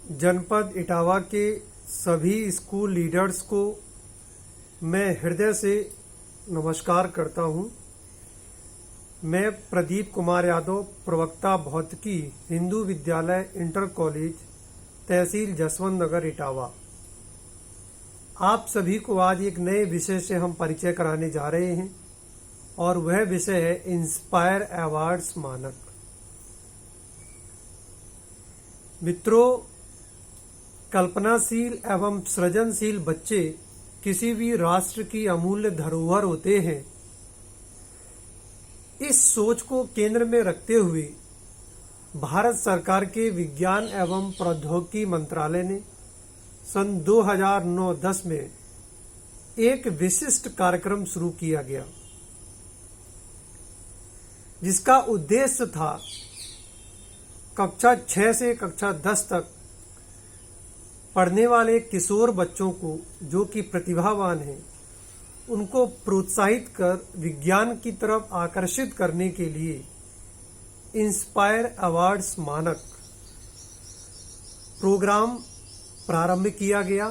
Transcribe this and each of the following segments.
जनपद इटावा के सभी स्कूल लीडर्स को मैं हृदय से नमस्कार करता हूं। मैं प्रदीप कुमार यादव, प्रवक्ता भौतिकी, हिंदू विद्यालय इंटर कॉलेज, तहसील जसवंत नगर, इटावा। आप सभी को आज एक नए विषय से हम परिचय कराने जा रहे हैं और वह विषय है इंस्पायर अवार्ड्स मानक। मित्रों, कल्पनाशील एवं सृजनशील बच्चे किसी भी राष्ट्र की अमूल्य धरोहर होते हैं। इस सोच को केंद्र में रखते हुए भारत सरकार के विज्ञान एवं प्रौद्योगिकी मंत्रालय ने सन 2009-10 में एक विशिष्ट कार्यक्रम शुरू किया गया, जिसका उद्देश्य था कक्षा 6 से कक्षा 10 तक पढ़ने वाले किशोर बच्चों को, जो कि प्रतिभावान हैं, उनको प्रोत्साहित कर विज्ञान की तरफ आकर्षित करने के लिए इंस्पायर अवार्ड्स मानक प्रोग्राम प्रारंभ किया गया।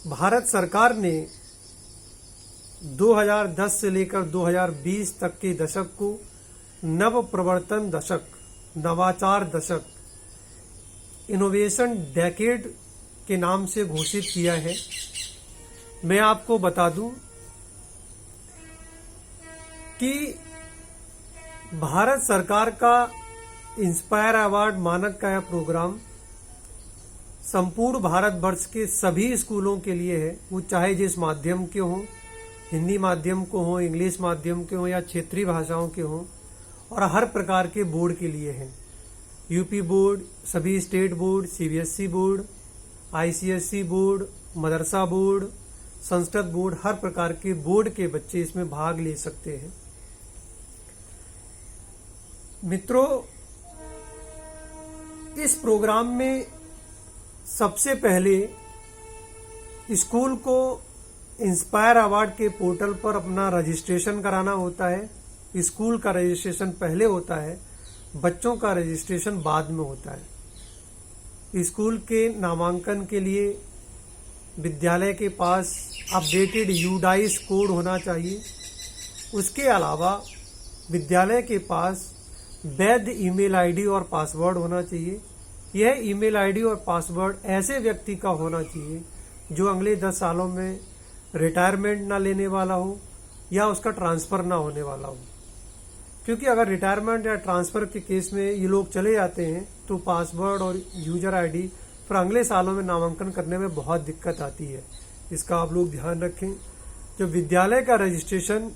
भारत सरकार ने 2010 से लेकर 2020 तक के दशक को नव प्रवर्तन दशक, नवाचार दशक, इनोवेशन डेकेड के नाम से घोषित किया है। मैं आपको बता दूं कि भारत सरकार का इंस्पायर अवार्ड मानक का यह प्रोग्राम संपूर्ण भारतवर्ष के सभी स्कूलों के लिए है, वो चाहे जिस माध्यम के हों, हिंदी माध्यम को हो, इंग्लिश माध्यम के हो या क्षेत्रीय भाषाओं के हों, और हर प्रकार के बोर्ड के लिए है। यूपी बोर्ड, सभी state board, CBSE board, ICSE board, madrasa board, Sanskrit board, हर प्रकार के बोर्ड के बच्चे इसमें भाग ले सकते हैं। मित्रों, इस प्रोग्राम में सबसे पहले स्कूल को इंस्पायर अवार्ड के पोर्टल पर अपना रजिस्ट्रेशन कराना होता है। स्कूल का रजिस्ट्रेशन पहले होता है, बच्चों का रजिस्ट्रेशन बाद में होता है। स्कूल के नामांकन के लिए विद्यालय के पास अपडेटेड यूडाइस कोड होना चाहिए। उसके अलावा विद्यालय के पास वैध ईमेल आईडी और पासवर्ड होना चाहिए। यह ईमेल आईडी और पासवर्ड ऐसे व्यक्ति का होना चाहिए जो अगले 10 सालों में रिटायरमेंट ना लेने वाला हो या उसका ट्रांसफर ना होने वाला हो, क्योंकि अगर रिटायरमेंट या ट्रांसफर के केस में ये लोग चले जाते हैं तो पासवर्ड और यूजर आईडी फिर अगले सालों में नामांकन करने में बहुत दिक्कत आती है। इसका आप लोग ध्यान रखें। जब विद्यालय का रजिस्ट्रेशन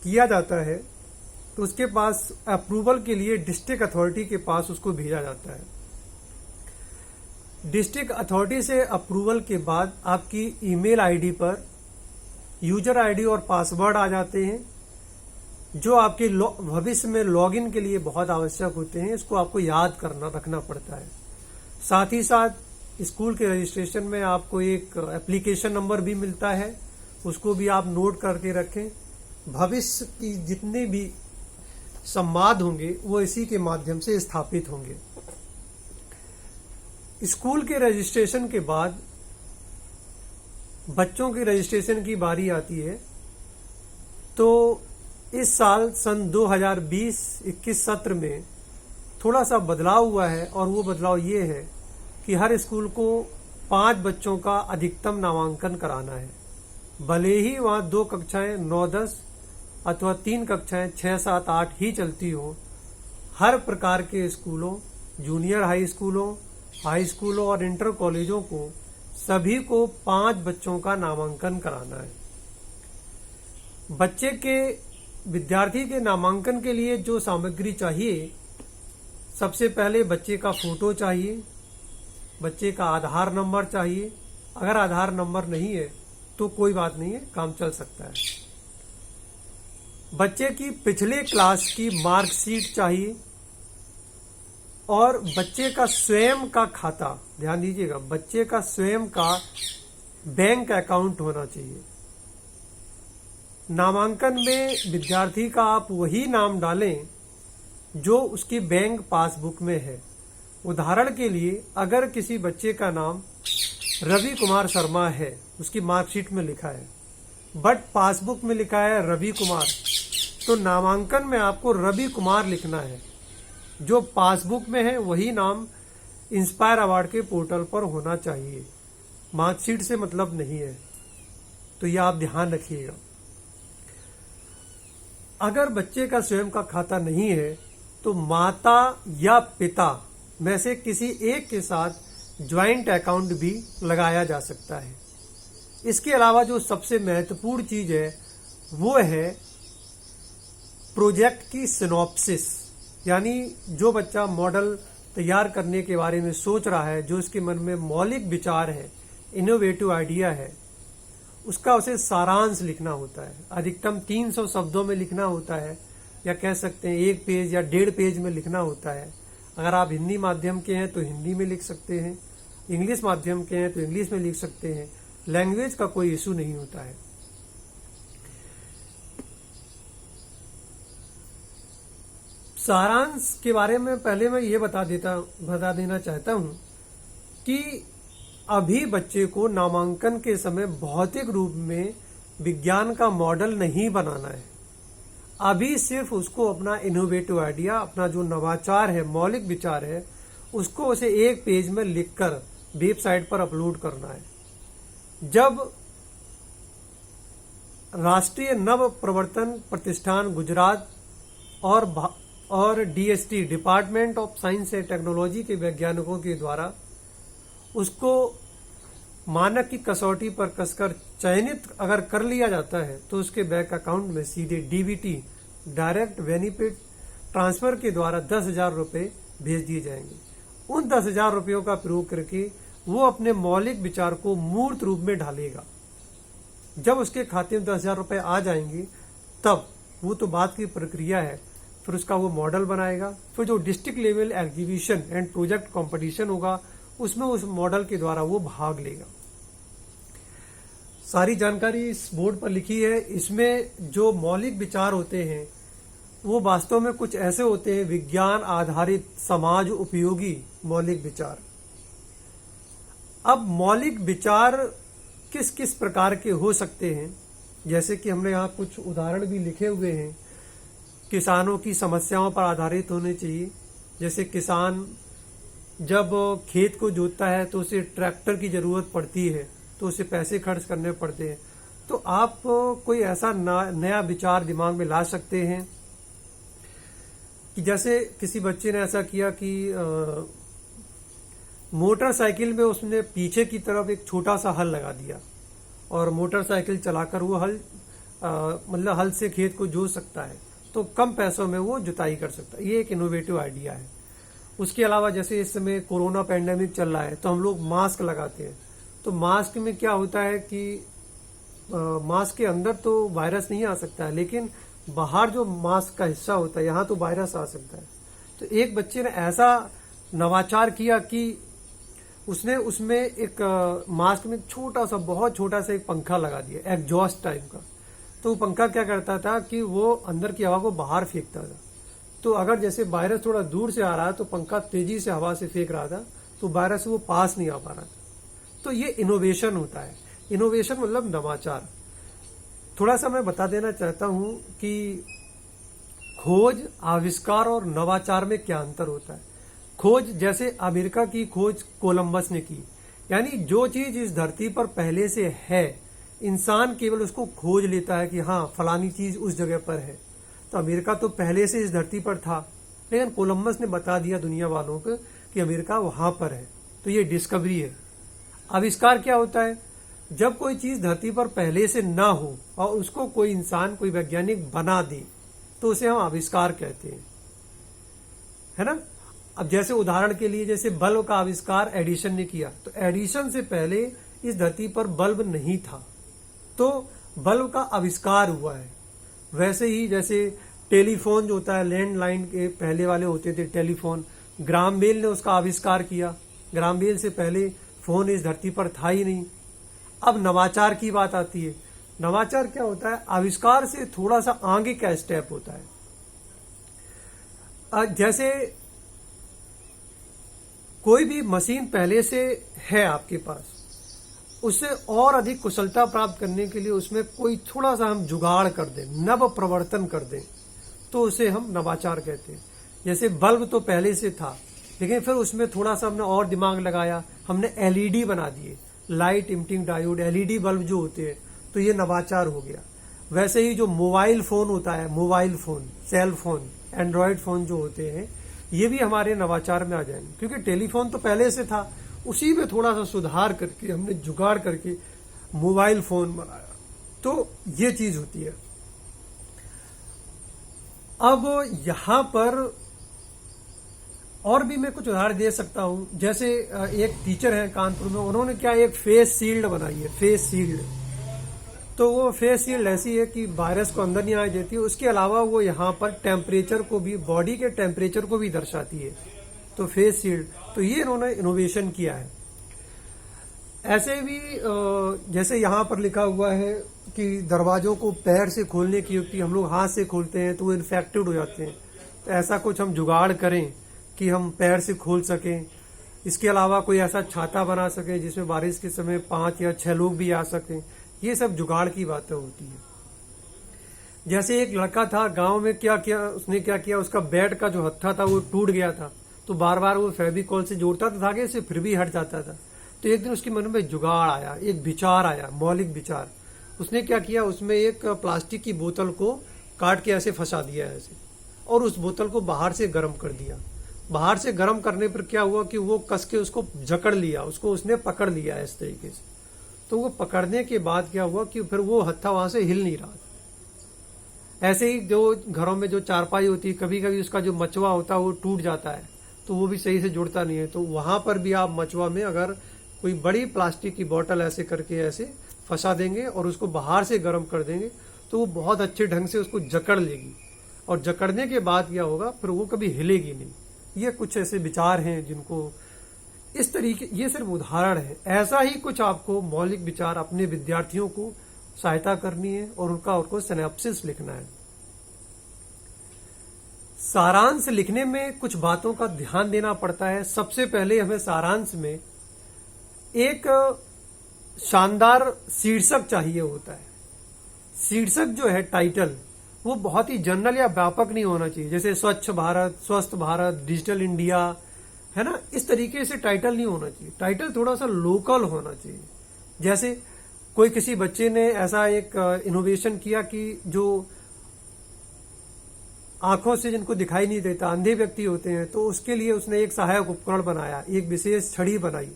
किया जाता है तो उसके पास अप्रूवल के लिए डिस्ट्रिक्ट अथॉरिटी के पास उसको भेजा जाता है। डिस्ट्रिक्ट अथॉरिटी से अप्रूवल के बाद आपकी ईमेल आईडी पर यूजर आईडी और पासवर्ड आ जाते हैं, जो आपके भविष्य में लॉगिन के लिए बहुत आवश्यक होते हैं। इसको आपको याद रखना पड़ता है। साथ ही साथ स्कूल के रजिस्ट्रेशन में आपको एक एप्लीकेशन नंबर भी मिलता है, उसको भी आप नोट करके रखें। भविष्य की जितने भी संवाद होंगे वो इसी के माध्यम से स्थापित होंगे। स्कूल के रजिस्ट्रेशन के बाद बच्चों की रजिस्ट्रेशन की बारी आती है। तो इस साल सन 2020-21 सत्र में थोड़ा सा बदलाव हुआ है, और वो बदलाव ये है कि हर स्कूल को 5 बच्चों का अधिकतम नामांकन कराना है। भले ही वहाँ 2 कक्षाएं 9-10 अथवा 3 कक्षाएं 6-7-8 ही चलती हो, हर प्रकार के स्कूलों, जूनियर हाई स्कूलों और इंटर कॉलेजों को सभी को 5 बच्चों का नामांकन कराना है। विद्यार्थी के नामांकन के लिए जो सामग्री चाहिए, सबसे पहले बच्चे का फोटो चाहिए, बच्चे का आधार नंबर चाहिए। अगर आधार नंबर नहीं है तो कोई बात नहीं है, काम चल सकता है। बच्चे की पिछले क्लास की मार्कशीट चाहिए और बच्चे का स्वयं का खाता, ध्यान दीजिएगा, बच्चे का स्वयं का बैंक अकाउंट होना चाहिए। नामांकन में विद्यार्थी का आप वही नाम डालें जो उसकी बैंक पासबुक में है। उदाहरण के लिए अगर किसी बच्चे का नाम रवि कुमार शर्मा है, उसकी मार्कशीट में लिखा है, बट पासबुक में लिखा है रवि कुमार, तो नामांकन में आपको रवि कुमार लिखना है। जो पासबुक में है वही नाम इंस्पायर अवार्ड के पोर्टल पर होना चाहिए, मार्कशीट से मतलब नहीं है। तो ये आप ध्यान रखिएगा। अगर बच्चे का स्वयं का खाता नहीं है तो माता या पिता में से किसी एक के साथ ज्वाइंट अकाउंट भी लगाया जा सकता है। इसके अलावा जो सबसे महत्वपूर्ण चीज है वो है प्रोजेक्ट की सिनॉप्सिस, यानी जो बच्चा मॉडल तैयार करने के बारे में सोच रहा है, जो उसके मन में मौलिक विचार है, इनोवेटिव आइडिया है, उसका उसे सारांश लिखना होता है। अधिकतम 300 शब्दों में लिखना होता है, या कह सकते हैं 1 पेज या 1.5 पेज में लिखना होता है। अगर आप हिंदी माध्यम के हैं तो हिंदी में लिख सकते हैं, इंग्लिश माध्यम के हैं तो इंग्लिश में लिख सकते हैं। लैंग्वेज का कोई इशू नहीं होता है। सारांश के बारे में पहले मैं ये बता देना चाहता हूं कि अभी बच्चे को नामांकन के समय भौतिक रूप में विज्ञान का मॉडल नहीं बनाना है। अभी सिर्फ उसको अपना इनोवेटिव आइडिया, अपना जो नवाचार है, मौलिक विचार है, उसको उसे 1 पेज में लिखकर वेबसाइट पर अपलोड करना है। जब राष्ट्रीय नव प्रवर्तन प्रतिष्ठान गुजरात और DST, department of science and technology के वैज्ञानिकों के द्वारा उसको मानक की कसौटी पर कसकर चयनित अगर कर लिया जाता है तो उसके बैंक अकाउंट में सीधे डीबीटी, डायरेक्ट बेनिफिट ट्रांसफर के द्वारा 10,000 रुपए भेज दिए जाएंगे। उन 10,000 रुपयों का प्रयोग करके वो अपने मौलिक विचार को मूर्त रूप में ढालेगा। जब उसके खाते में 10,000 रुपए आ जाएंगे तब वो तो बात की प्रक्रिया है, फिर उसका वो मॉडल बनाएगा। फिर जो district level exhibition and project competition होगा उसमें उस मॉडल के द्वारा वो भाग लेगा। सारी जानकारी इस बोर्ड पर लिखी है। इसमें जो मौलिक विचार होते हैं वो वास्तव में कुछ ऐसे होते हैं, विज्ञान आधारित समाज उपयोगी मौलिक विचार। अब मौलिक विचार किस किस प्रकार के हो सकते हैं, जैसे कि हमने यहाँ कुछ उदाहरण भी लिखे हुए हैं। किसानों की समस्याओं पर आधारित होने चाहिए। जैसे किसान जब खेत को जोतता है तो उसे ट्रैक्टर की जरूरत पड़ती है, तो उसे पैसे खर्च करने पड़ते हैं। तो आप कोई ऐसा नया विचार दिमाग में ला सकते हैं कि जैसे किसी बच्चे ने ऐसा किया कि मोटरसाइकिल में उसने पीछे की तरफ एक छोटा सा हल लगा दिया और मोटरसाइकिल चलाकर वो मतलब हल से खेत को जोत सकता है, तो कम पैसों में वो जुताई कर सकता है। ये एक इनोवेटिव आइडिया है। उसके अलावा जैसे इस समय कोरोना पैंडेमिक चल रहा है तो हम लोग मास्क लगाते हैं, तो मास्क में क्या होता है कि मास्क के अंदर तो वायरस नहीं आ सकता है, लेकिन बाहर जो मास्क का हिस्सा होता है यहाँ तो वायरस आ सकता है। तो एक बच्चे ने ऐसा नवाचार किया कि उसने उसमें एक मास्क में छोटा सा, बहुत छोटा सा एक पंखा लगा दिया, एग्जॉस्ट टाइप का। तो वो पंखा क्या करता था कि वो अंदर की हवा को बाहर फेंकता था। तो अगर जैसे वायरस थोड़ा दूर से आ रहा है तो पंखा तेजी से हवा से फेंक रहा था, तो वायरस वो पास नहीं आ पा रहा था। तो ये इनोवेशन होता है। इनोवेशन मतलब नवाचार। थोड़ा सा मैं बता देना चाहता हूं कि खोज, आविष्कार और नवाचार में क्या अंतर होता है। खोज, जैसे अमेरिका की खोज कोलंबस ने की, यानी जो चीज इस धरती पर पहले से है, इंसान केवल उसको खोज लेता है कि हाँ फलानी चीज उस जगह पर है। तो अमेरिका तो पहले से इस धरती पर था, लेकिन कोलंबस ने बता दिया दुनिया वालों को कि अमेरिका वहां पर है। तो ये डिस्कवरी है। आविष्कार क्या होता है? जब कोई चीज धरती पर पहले से ना हो और उसको कोई इंसान, कोई वैज्ञानिक बना दे, तो उसे हम आविष्कार कहते हैं, है ना। अब जैसे उदाहरण के लिए, जैसे बल्ब का आविष्कार एडिसन ने किया, तो एडिसन से पहले इस धरती पर बल्ब नहीं था, तो बल्ब का आविष्कार हुआ है। वैसे ही जैसे टेलीफोन जो होता है, लैंडलाइन के पहले वाले होते थे टेलीफोन, ग्राम बेल ने उसका आविष्कार किया। ग्राम बेल से पहले फोन इस धरती पर था ही नहीं। अब नवाचार की बात आती है। नवाचार क्या होता है? आविष्कार से थोड़ा सा आगे का स्टेप होता है। जैसे कोई भी मशीन पहले से है आपके पास, उससे और अधिक कुशलता प्राप्त करने के लिए उसमें कोई थोड़ा सा हम जुगाड़ कर दें, नव प्रवर्तन कर दें, तो उसे हम नवाचार कहते हैं। जैसे बल्ब तो पहले से था, लेकिन फिर उसमें थोड़ा सा हमने और दिमाग लगाया, हमने एलईडी बना दिए, light emitting diode LED bulb जो होते हैं, तो ये नवाचार हो गया। वैसे ही जो मोबाइल फोन होता है, mobile phone, cell phone, Android phone जो होते हैं, ये भी हमारे नवाचार में आ जाएंगे, क्योंकि टेलीफोन तो पहले से था, उसी में थोड़ा सा सुधार करके हमने जुगाड़ करके मोबाइल फोन बनाया। तो ये चीज होती है। अब यहां पर और भी मैं कुछ उदाहरण दे सकता हूं। जैसे एक टीचर है कानपुर में, उन्होंने क्या एक फेस शील्ड बनाई है, फेस शील्ड। तो वो फेस शील्ड ऐसी है कि वायरस को अंदर नहीं आने देती है। उसके अलावा वो यहाँ पर टेम्परेचर को भी, बॉडी के टेम्परेचर को भी दर्शाती है। तो फेस शील्ड, तो ये इन्होंने इनोवेशन किया है। ऐसे भी जैसे यहाँ पर लिखा हुआ है कि दरवाजों को पैर से खोलने की युक्ति, हम लोग हाथ से खोलते हैं तो वो इन्फेक्टेड हो जाते हैं। तो ऐसा कुछ हम जुगाड़ करें कि हम पैर से खोल सकें। इसके अलावा कोई ऐसा छाता बना सकें जिसमें बारिश के समय 5 या 6 लोग भी आ सकें। ये सब जुगाड़ की बातें होती है। जैसे एक लड़का था गांव में, क्या किया उसने, क्या किया, उसका बेड का जो हत्था था वो टूट गया था। तो बार बार वो फेविकॉल से जोड़ता था धागे से, फिर भी हट जाता था। तो एक दिन उसके मन में जुगाड़ आया, एक विचार आया, मौलिक विचार। उसने क्या किया, उसमें एक प्लास्टिक की बोतल को काट के ऐसे फंसा दिया ऐसे, और उस बोतल को बाहर से गर्म कर दिया। बाहर से गर्म करने पर क्या हुआ कि वो कस के उसको जकड़ लिया, उसको उसने पकड़ लिया इस तरीके से। तो वो पकड़ने के बाद क्या हुआ कि फिर वो हत्था वहां से हिल नहीं रहा था। ऐसे ही जो घरों में जो चारपाई होती है, कभी कभी उसका जो मचवा होता है वो टूट जाता है, तो वो भी सही से जुड़ता नहीं है। तो वहां पर भी आप मचवा में अगर कोई बड़ी प्लास्टिक की बोतल ऐसे करके ऐसे फंसा देंगे और उसको बाहर से गर्म कर देंगे, तो वो बहुत अच्छे ढंग से उसको जकड़ लेगी। और जकड़ने के बाद क्या होगा, फिर वो कभी हिलेगी नहीं। ये कुछ ऐसे विचार हैं जिनको इस तरीके, ये सिर्फ उदाहरण है। ऐसा ही कुछ आपको मौलिक विचार अपने विद्यार्थियों को सहायता करनी है और उनको सिनॉप्सिस लिखना है। सारांश लिखने में कुछ बातों का ध्यान देना पड़ता है। सबसे पहले हमें सारांश में एक शानदार शीर्षक चाहिए होता है। शीर्षक जो है, टाइटल, वो बहुत ही जनरल या व्यापक नहीं होना चाहिए। जैसे स्वच्छ भारत, स्वस्थ भारत, डिजिटल इंडिया, है ना, इस तरीके से टाइटल नहीं होना चाहिए। टाइटल थोड़ा सा लोकल होना चाहिए। जैसे कोई किसी बच्चे ने ऐसा एक इनोवेशन किया कि जो आंखों से जिनको दिखाई नहीं देता, अंधे व्यक्ति होते हैं, तो उसके लिए उसने एक सहायक उपकरण बनाया, एक विशेष छड़ी बनाई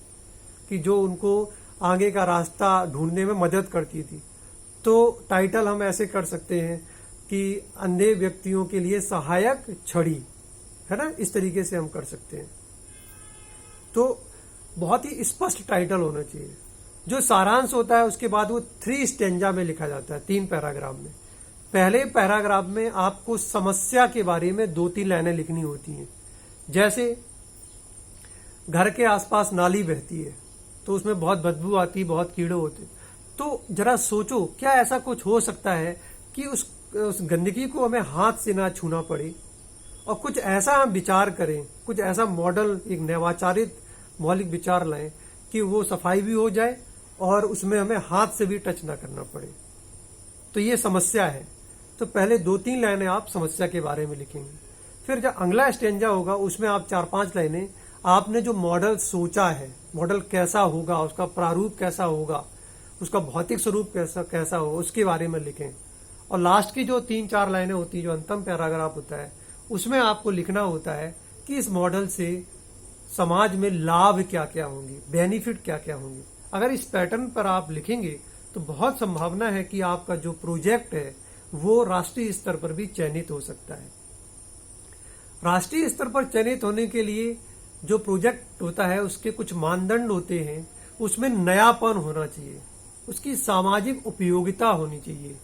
कि जो उनको आगे का रास्ता ढूंढने में मदद करती थी। तो टाइटल हम ऐसे कर सकते हैं कि अंधे व्यक्तियों के लिए सहायक छड़ी, है ना, इस तरीके से हम कर सकते हैं। तो बहुत ही स्पष्ट टाइटल होना चाहिए। जो सारांश होता है उसके बाद वो 3 स्टेंजा में लिखा जाता है, 3 पैराग्राफ में। पहले पैराग्राफ में आपको समस्या के बारे में 2-3 लाइनें लिखनी होती हैं। जैसे घर के आसपास नाली बहती है तो उसमें बहुत बदबू आती है, बहुत कीड़े होते हैं। तो जरा सोचो, क्या ऐसा कुछ हो सकता है कि उस गंदगी को हमें हाथ से ना छूना पड़े, और कुछ ऐसा हम विचार करें, कुछ ऐसा मॉडल, एक नवाचारित मौलिक विचार लाएं कि वो सफाई भी हो जाए और उसमें हमें हाथ से भी टच ना करना पड़े। तो ये समस्या है। तो पहले 2-3 लाइनें आप समस्या के बारे में लिखेंगे। फिर जब अगला स्टेंजा होगा उसमें आप 4-5 लाइनें आपने जो मॉडल सोचा है, मॉडल कैसा होगा, उसका प्रारूप कैसा होगा, उसका भौतिक स्वरूप कैसा हो, उसके बारे में लिखें। और लास्ट की जो 3-4 लाइनें होती है, जो अंतिम पैराग्राफ होता है, उसमें आपको लिखना होता है कि इस मॉडल से समाज में लाभ क्या क्या होंगे, बेनिफिट क्या क्या होंगे। अगर इस पैटर्न पर आप लिखेंगे तो बहुत संभावना है कि आपका जो प्रोजेक्ट है वो राष्ट्रीय स्तर पर भी चयनित हो सकता है। राष्ट्रीय स्तर पर चयनित होने के लिए जो प्रोजेक्ट होता है उसके कुछ मानदंड होते हैं। उसमें नयापन होना चाहिए, उसकी सामाजिक उपयोगिता होनी चाहिए,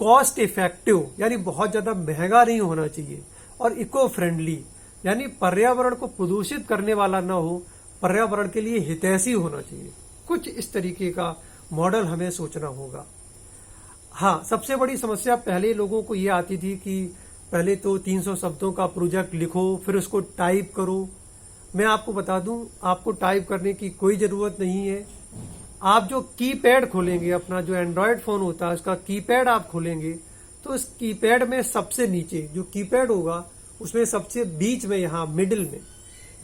कॉस्ट इफेक्टिव यानी बहुत ज्यादा महंगा नहीं होना चाहिए, और इको फ्रेंडली यानी पर्यावरण को प्रदूषित करने वाला ना हो, पर्यावरण के लिए हितैषी होना चाहिए। कुछ इस तरीके का मॉडल हमें सोचना होगा। हाँ, सबसे बड़ी समस्या पहले लोगों को ये आती थी कि पहले तो 300 शब्दों का प्रोजेक्ट लिखो, फिर उसको टाइप करो। मैं आपको बता दूं, आपको टाइप करने की कोई जरूरत नहीं है। आप जो कीपैड खोलेंगे, अपना जो एंड्रॉयड फोन होता है उसका कीपैड आप खोलेंगे, तो उस कीपैड में सबसे नीचे जो कीपैड होगा उसमें सबसे बीच में, यहाँ मिडिल में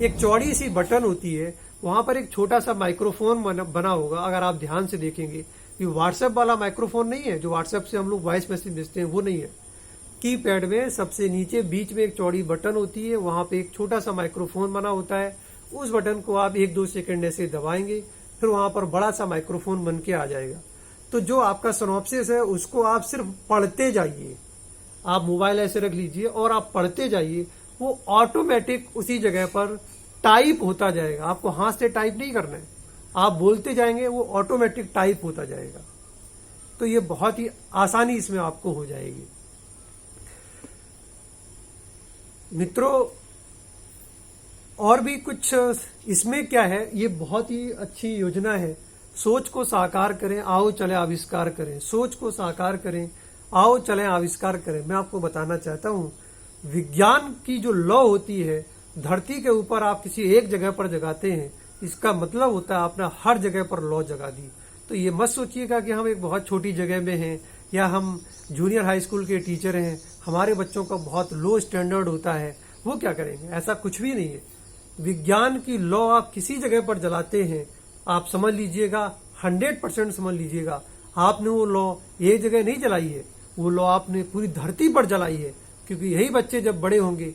एक चौड़ी सी बटन होती है, वहां पर एक छोटा सा माइक्रोफोन बना होगा। अगर आप ध्यान से देखेंगे, ये व्हाट्सएप वाला माइक्रोफोन नहीं है जो व्हाट्सएप से हम लोग वॉइस मैसेज भेजते हैं, वो नहीं है। कीपैड में सबसे नीचे बीच में एक चौड़ी बटन होती है, वहां पे एक छोटा सा माइक्रोफोन बना होता है। उस बटन को आप 1-2 सेकंड ऐसे दबाएंगे, फिर वहां पर बड़ा सा माइक्रोफोन बन के आ जाएगा। तो जो आपका सिनॉप्सिस है उसको आप सिर्फ पढ़ते जाइए। आप मोबाइल ऐसे रख लीजिए और आप पढ़ते जाइए, वो ऑटोमेटिक उसी जगह पर टाइप होता जाएगा। आपको हाथ से टाइप नहीं करना है, आप बोलते जाएंगे, वो ऑटोमेटिक टाइप होता जाएगा। तो ये बहुत ही आसानी इसमें आपको हो जाएगी। मित्रों, और भी कुछ इसमें क्या है, ये बहुत ही अच्छी योजना है। सोच को साकार करें, आओ चले आविष्कार करें। सोच को साकार करें, आओ चले आविष्कार करें। मैं आपको बताना चाहता हूं, विज्ञान की जो लॉ होती है, धरती के ऊपर आप किसी एक जगह पर जगाते हैं, इसका मतलब होता है आपने हर जगह पर लॉ जगा दी। तो ये मत सोचिएगा कि हम एक बहुत छोटी जगह में हैं या हम जूनियर हाई स्कूल के टीचर हैं, हमारे बच्चों का बहुत लो स्टैंडर्ड होता है, वो क्या करेंगे। ऐसा कुछ भी नहीं है। विज्ञान की लॉ आप किसी जगह पर जलाते हैं, आप समझ लीजिएगा, 100% समझ लीजिएगा, आपने वो लॉ एक जगह नहीं जलाई है, वो लॉ आपने पूरी धरती पर जलाई है। क्योंकि यही बच्चे जब बड़े होंगे,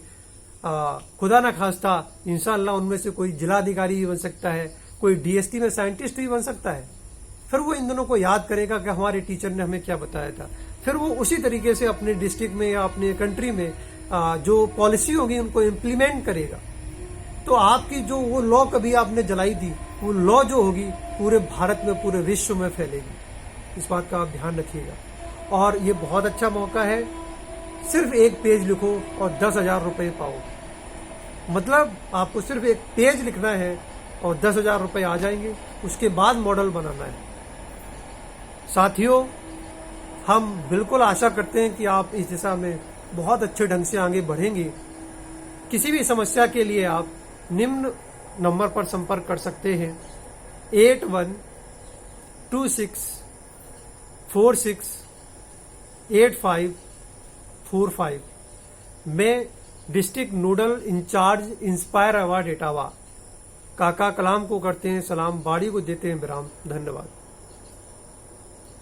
खुदा ना खास्ता इंशाअल्लाह उनमें से कोई जिलाधिकारी भी बन सकता है, कोई डीएसटी में साइंटिस्ट भी बन सकता है। फिर वो इन दोनों को याद करेगा कि हमारे टीचर ने हमें क्या बताया था। फिर वो उसी तरीके से अपने डिस्ट्रिक्ट में या अपने कंट्री में जो पॉलिसी होगी उनको इम्प्लीमेंट करेगा। तो आपकी जो वो लॉ कभी आपने जलाई थी, वो लॉ जो होगी पूरे भारत में, पूरे विश्व में फैलेगी। इस बात का आप ध्यान रखिएगा। और ये बहुत अच्छा मौका है, सिर्फ एक पेज लिखो और 10,000 रुपए पाओ। मतलब आपको सिर्फ एक पेज लिखना है और 10,000 रुपए आ जाएंगे। उसके बाद मॉडल बनाना है। साथियों, हम बिल्कुल आशा करते हैं कि आप इस दिशा में बहुत अच्छे ढंग से आगे बढ़ेंगे। किसी भी समस्या के लिए आप निम्न नंबर पर संपर्क कर सकते हैं, 8126468545। मैं district nodal incharge inspire award Etawah काका कलाम को करते हैं सलाम, बाड़ी को देते हैं विराम। धन्यवाद।